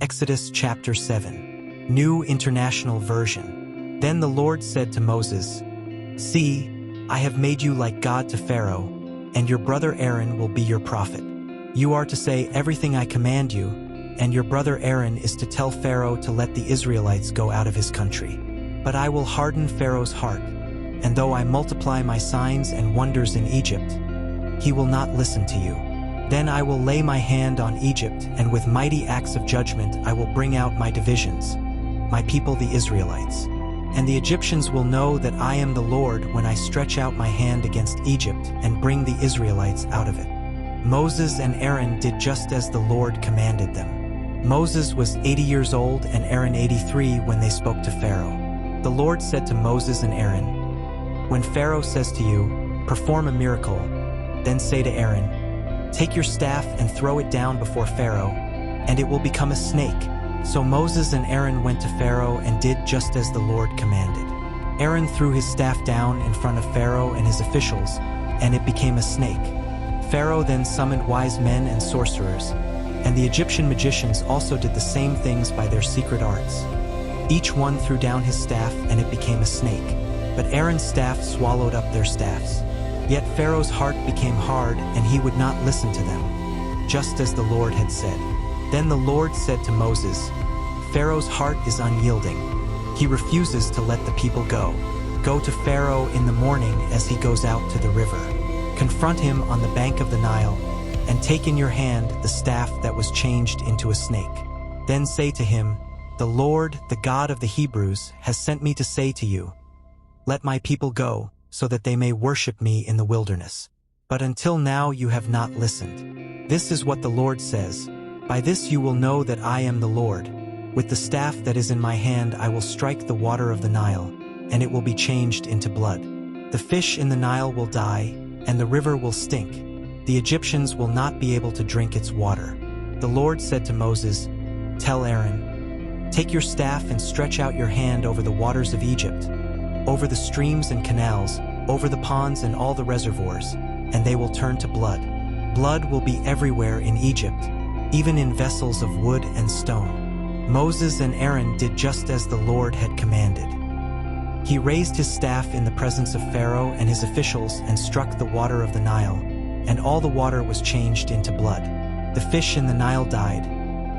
Exodus chapter 7, New International Version. Then the Lord said to Moses, "See, I have made you like God to Pharaoh, and your brother Aaron will be your prophet. You are to say everything I command you, and your brother Aaron is to tell Pharaoh to let the Israelites go out of his country. But I will harden Pharaoh's heart, and though I multiply my signs and wonders in Egypt, he will not listen to you. Then I will lay my hand on Egypt, and with mighty acts of judgment I will bring out my divisions, my people the Israelites. And the Egyptians will know that I am the Lord when I stretch out my hand against Egypt and bring the Israelites out of it." Moses and Aaron did just as the Lord commanded them. Moses was 80 years old and Aaron 83 when they spoke to Pharaoh. The Lord said to Moses and Aaron, "When Pharaoh says to you, 'Perform a miracle,' then say to Aaron, 'Take your staff and throw it down before Pharaoh, and it will become a snake.'" So Moses and Aaron went to Pharaoh and did just as the Lord commanded. Aaron threw his staff down in front of Pharaoh and his officials, and it became a snake. Pharaoh then summoned wise men and sorcerers, and the Egyptian magicians also did the same things by their secret arts. Each one threw down his staff and it became a snake, but Aaron's staff swallowed up their staffs. Yet Pharaoh's heart became hard, and he would not listen to them, just as the Lord had said. Then the Lord said to Moses, "Pharaoh's heart is unyielding. He refuses to let the people go. Go to Pharaoh in the morning as he goes out to the river. Confront him on the bank of the Nile, and take in your hand the staff that was changed into a snake. Then say to him, 'The Lord, the God of the Hebrews, has sent me to say to you, let my people go, so that they may worship me in the wilderness. But until now you have not listened. This is what the Lord says, by this you will know that I am the Lord. With the staff that is in my hand I will strike the water of the Nile, and it will be changed into blood. The fish in the Nile will die, and the river will stink. The Egyptians will not be able to drink its water." The Lord said to Moses, "Tell Aaron, take your staff and stretch out your hand over the waters of Egypt, over the streams and canals, over the ponds and all the reservoirs, and they will turn to blood. Blood will be everywhere in Egypt, even in vessels of wood and stone." Moses and Aaron did just as the Lord had commanded. He raised his staff in the presence of Pharaoh and his officials and struck the water of the Nile, and all the water was changed into blood. The fish in the Nile died,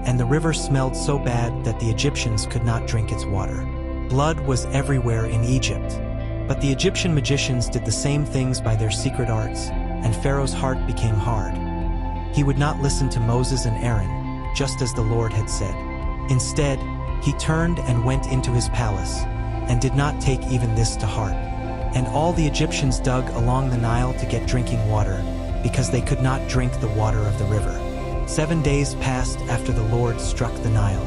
and the river smelled so bad that the Egyptians could not drink its water. Blood was everywhere in Egypt. But the Egyptian magicians did the same things by their secret arts, and Pharaoh's heart became hard. He would not listen to Moses and Aaron, just as the Lord had said. Instead, he turned and went into his palace, and did not take even this to heart. And all the Egyptians dug along the Nile to get drinking water, because they could not drink the water of the river. 7 days passed after the Lord struck the Nile.